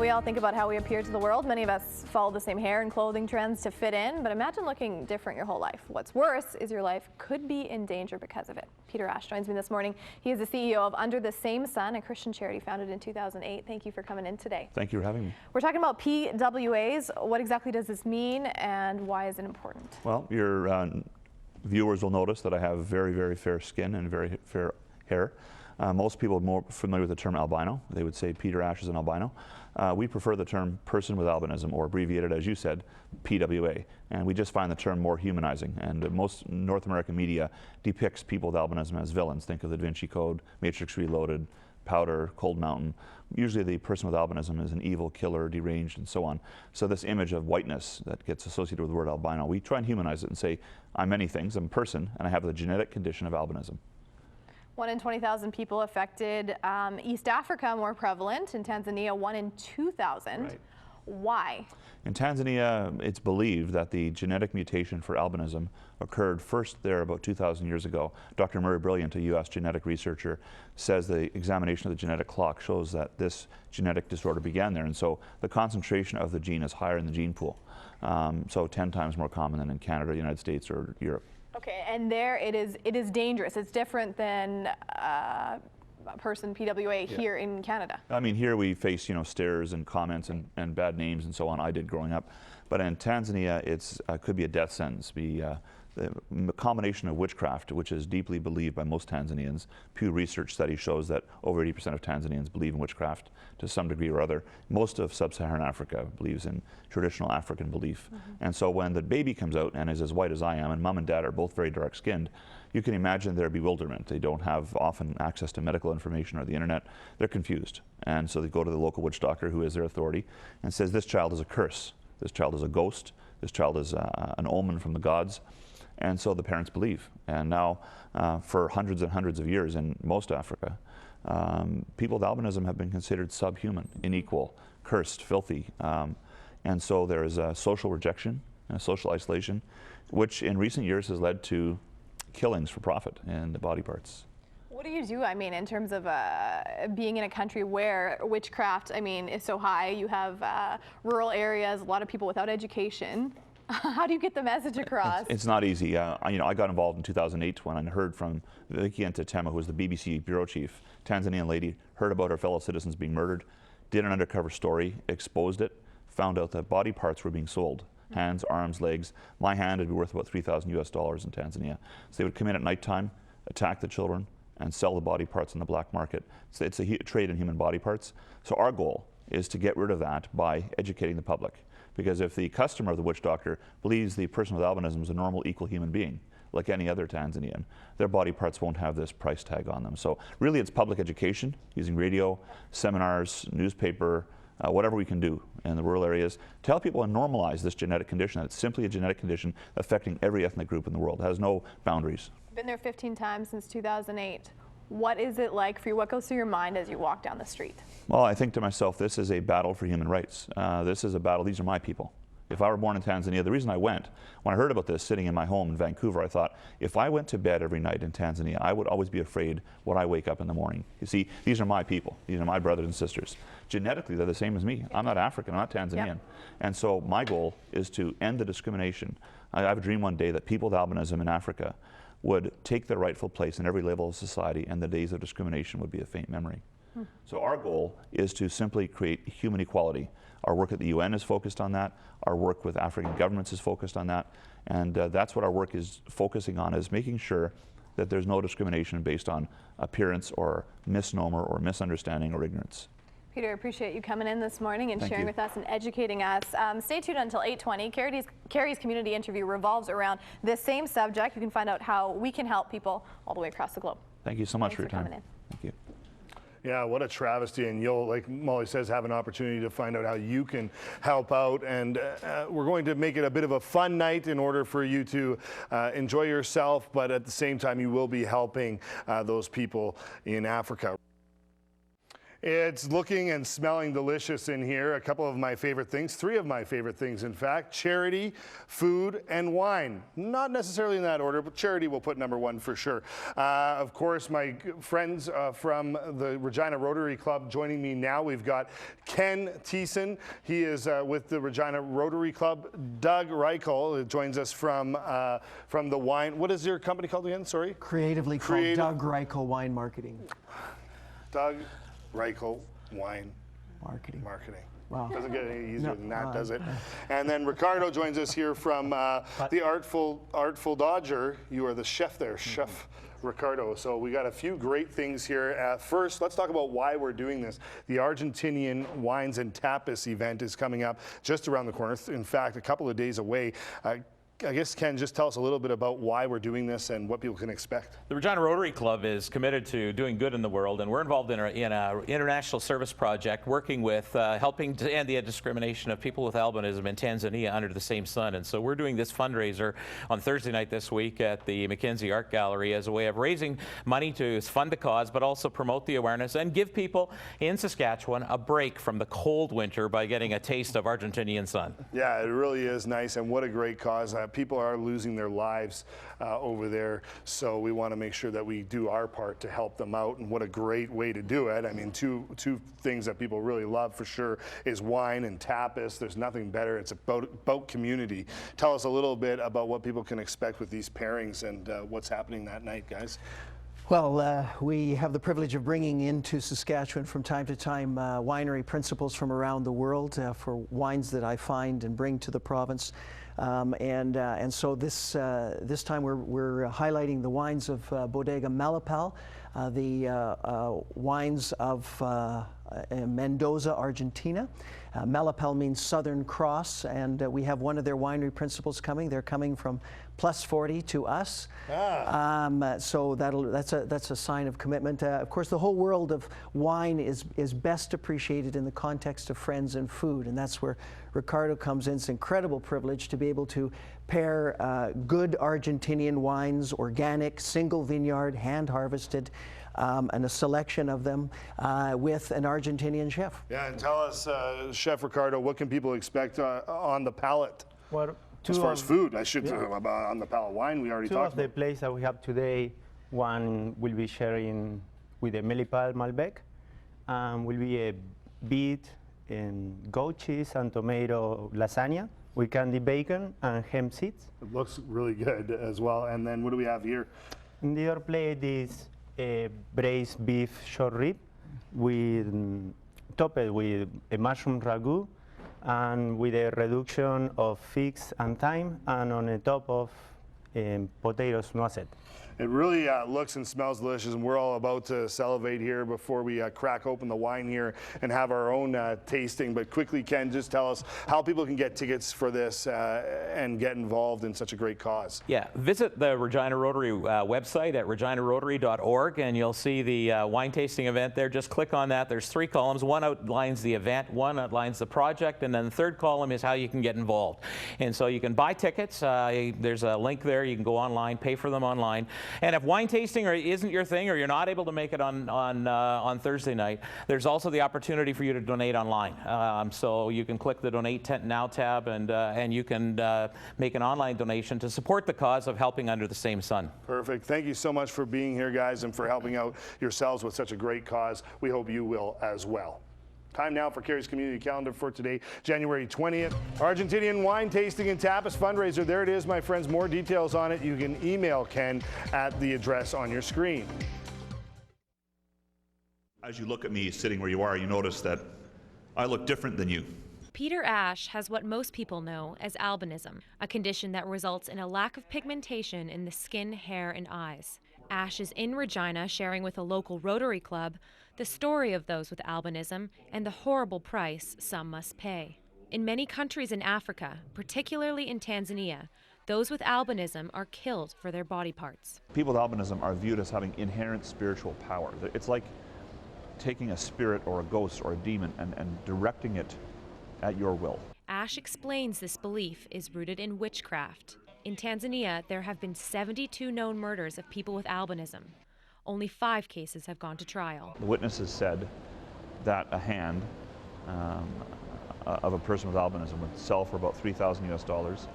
we all think about how we appear to the world. Many of us follow the same hair and clothing trends to fit in, but imagine looking different your whole life. What's worse is your life could be in danger because of it. Peter Ash joins me this morning. He is the CEO of Under the Same Sun, a Christian charity founded in 2008. Thank you for coming in today. Thank you for having me. We're talking about PWAs. What exactly does this mean and why is it important? Well, your viewers will notice that I have very, very fair skin and very fair hair. Most people are more familiar with the term albino. They would say Peter Ash is an albino. We prefer the term person with albinism, or abbreviated, as you said, PWA. And we just find the term more humanizing. And most North American media depicts people with albinism as villains. Think of the Da Vinci Code, Matrix Reloaded, Powder, Cold Mountain. Usually the person with albinism is an evil, killer, deranged, and so on. So this image of whiteness that gets associated with the word albino, we try and humanize it and say, I'm many things, I'm a person, and I have the genetic condition of albinism. 1 in 20,000 people affected. East Africa more prevalent. In Tanzania, 1 in 2,000. Right. Why? In Tanzania, it's believed that the genetic mutation for albinism occurred first there about 2,000 years ago. Dr. Murray Brilliant, a U.S. genetic researcher, says the examination of the genetic clock shows that this genetic disorder began there. And so the concentration of the gene is higher in the gene pool. So 10 times more common than in Canada, United States, or Europe. Okay, and there it is dangerous. It's different than a person PWA here in Canada. I mean, here we face, stares and comments and bad names and so on. I did growing up. But in Tanzania, it's could be a death sentence. The combination of witchcraft, which is deeply believed by most Tanzanians. Pew Research study shows that over 80% of Tanzanians believe in witchcraft to some degree or other. Most of sub-Saharan Africa believes in traditional African belief. And so when the baby comes out and is as white as I am, and mom and dad are both very dark-skinned, you can imagine their bewilderment. They don't have often access to medical information or the internet. They're confused. And so they go to the local witch doctor, who is their authority, and says, this child is a curse. This child is a ghost. This child is an omen from the gods. And so the parents believe. And now, for hundreds and hundreds of years in most Africa, people with albinism have been considered subhuman, unequal, cursed, filthy. And so there is a social rejection and a social isolation, which in recent years has led to killings for profit in the body parts. What do you do, in terms of being in a country where witchcraft, is so high? You have rural areas, a lot of people without education. How do you get the message across? It's not easy. I got involved in 2008 when I heard from Vicky Ntetema, who was the BBC bureau chief, Tanzanian lady, heard about her fellow citizens being murdered, did an undercover story, exposed it, found out that body parts were being sold. Hands, arms, legs. My hand would be worth about $3,000 US in Tanzania. So they would come in at nighttime, attack the children, and sell the body parts in the black market. So it's a trade in human body parts. So our goal is to get rid of that by educating the public. Because if the customer of the witch doctor believes the person with albinism is a normal, equal human being, like any other Tanzanian, their body parts won't have this price tag on them. So really it's public education, using radio, seminars, newspaper, whatever we can do in the rural areas, to help people and normalize this genetic condition, that it's simply a genetic condition affecting every ethnic group in the world. It has no boundaries. Been there 15 times since 2008. What is it like for you? What goes through your mind as you walk down the street? Well, I think to myself, this is a battle for human rights. This is a battle, these are my people. If I were born in Tanzania, the reason I went, when I heard about this sitting in my home in Vancouver, I thought, if I went to bed every night in Tanzania, I would always be afraid when I wake up in the morning. You see, these are my people. These are my brothers and sisters. Genetically, they're the same as me. I'm not African, I'm not Tanzanian. Yep. And so my goal is to end the discrimination. I have a dream one day that people with albinism in Africa would take their rightful place in every level of society, and the days of discrimination would be a faint memory. So our goal is to simply create human equality. Our work at the UN is focused on that. Our work with African governments is focused on that. And that's what our work is focusing on, is making sure that there's no discrimination based on appearance or misnomer or misunderstanding or ignorance. Peter, I appreciate you coming in this morning and sharing with us and educating us. Stay tuned until 8:20. Carrie's community interview revolves around this same subject. You can find out how we can help people all the way across the globe. Thank you so much for your time. Coming in. Thank you. Yeah, what a travesty. And you'll, like Molly says, have an opportunity to find out how you can help out. And we're going to make it a bit of a fun night in order for you to enjoy yourself. But at the same time, you will be helping those people in Africa. It's looking and smelling delicious in here. A couple of my favorite things, 3 of my favorite things, in fact: charity, food, and wine. Not necessarily in that order, but charity will put number 1 for sure. Of course, my friends from the Regina Rotary Club joining me now. We've got Ken Thiessen. He is with the Regina Rotary Club. Doug Reichel joins us from the wine. What is your company called again? Sorry. Creatively called Doug Reichel Wine Marketing. Doug Reichel Wine Marketing. Wow. Doesn't get any easier than that, does it? And then Ricardo joins us here from the Artful Dodger. You are the chef there, Chef Ricardo. So we got a few great things here. First, let's talk about why we're doing this. The Argentinian Wines and Tapas event is coming up just around the corner. In fact, a couple of days away. I guess, Ken, just tell us a little bit about why we're doing this and what people can expect. The Regina Rotary Club is committed to doing good in the world, and we're involved in an international service project working with helping to end the discrimination of people with albinism in Tanzania under the same sun. And so we're doing this fundraiser on Thursday night this week at the Mackenzie Art Gallery as a way of raising money to fund the cause, but also promote the awareness and give people in Saskatchewan a break from the cold winter by getting a taste of Argentinian sun. Yeah, it really is nice, and what a great cause. People are losing their lives over there, so we want to make sure that we do our part to help them out, and what a great way to do it. I mean, two things that people really love for sure is wine and tapas. There's nothing better. It's a boat community. Tell us a little bit about what people can expect with these pairings and what's happening that night, guys. Well, we have the privilege of bringing into Saskatchewan from time to time winery principals from around the world for wines that I find and bring to the province. And so this time we're highlighting the wines of Bodega Malapal, the wines of Mendoza, Argentina. Malapal means Southern Cross, and we have one of their winery principals coming. They're coming from +40 to us. So that's a sign of commitment. Of course, the whole world of wine is best appreciated in the context of friends and food, and that's where Ricardo comes in. It's an incredible privilege to be able to pair good Argentinian wines, organic, single vineyard, hand harvested, and a selection of them with an Argentinian chef. Yeah, and tell us, Chef Ricardo, what can people expect on the palate? Well, as far as food, I should about on the palate. Wine, we already Two talked of the about. plates that we have today, one will be sharing with the Melipal Malbec, will be a beet and goat cheese and tomato lasagna with candied bacon and hemp seeds. It looks really good as well. And then what do we have here? In the other plate is a braised beef short rib with topped with a mushroom ragu and with a reduction of figs and thyme, and on the top of potatoes noisette. It really looks and smells delicious, and we're all about to salivate here before we crack open the wine here and have our own tasting. But quickly, Ken, just tell us how people can get tickets for this and get involved in such a great cause. Yeah, visit the Regina Rotary website at reginarotary.org, and you'll see the wine tasting event there. Just click on that. There's 3 columns. One outlines the event, one outlines the project, and then the third column is how you can get involved. And so you can buy tickets. There's a link there. You can go online, pay for them online. And if wine tasting isn't your thing, or you're not able to make it on Thursday night, there's also the opportunity for you to donate online. So you can click the Donate Now tab, and you can make an online donation to support the cause of helping under the same sun. Perfect. Thank you so much for being here, guys, and for helping out yourselves with such a great cause. We hope you will as well. Time now for Kerry's Community Calendar for today, January 20th. Argentinian Wine Tasting and Tapas Fundraiser. There it is, my friends. More details on it. You can email Ken at the address on your screen. As you look at me sitting where you are, you notice that I look different than you. Peter Ash has what most people know as albinism, a condition that results in a lack of pigmentation in the skin, hair, and eyes. Ash is in Regina sharing with a local Rotary Club the story of those with albinism and the horrible price some must pay. In many countries in Africa, particularly in Tanzania, those with albinism are killed for their body parts. People with albinism are viewed as having inherent spiritual power. It's like taking a spirit or a ghost or a demon and directing it at your will. Ash explains this belief is rooted in witchcraft. In Tanzania, there have been 72 known murders of people with albinism. Only 5 cases have gone to trial. The witnesses said that a hand of a person with albinism would sell for about $3,000 US.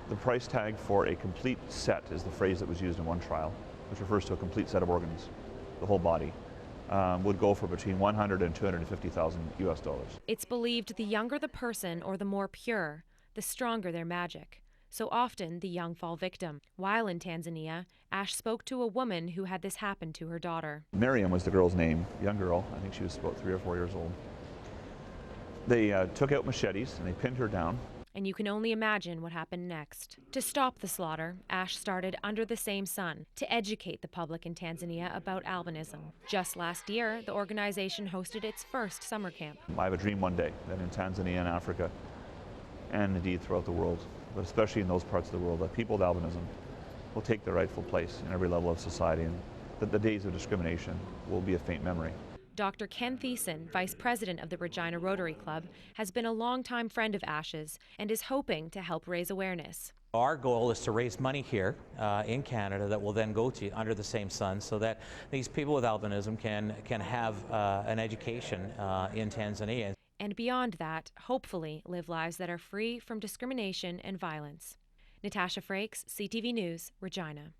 The price tag for a complete set is the phrase that was used in one trial, which refers to a complete set of organs, the whole body, would go for between $100,000 and $250,000 US. It's believed the younger the person or the more pure, the stronger their magic. So often the young fall victim. While in Tanzania, Ash spoke to a woman who had this happen to her daughter. Miriam was the girl's name, young girl. I think she was about 3 or 4 years old. They took out machetes and they pinned her down. And you can only imagine what happened next. To stop the slaughter, Ash started Under the Same Sun to educate the public in Tanzania about albinism. Just last year, the organization hosted its first summer camp. I have a dream one day that in Tanzania and Africa, and indeed throughout the world, but especially in those parts of the world, that people with albinism will take their rightful place in every level of society, and that the days of discrimination will be a faint memory. Dr. Ken Thiessen, vice president of the Regina Rotary Club, has been a longtime friend of Ash's and is hoping to help raise awareness. Our goal is to raise money here in Canada that will then go to Under the Same Sun, so that these people with albinism can have an education in Tanzania. And beyond that, hopefully live lives that are free from discrimination and violence. Natasha Frakes, CTV News, Regina.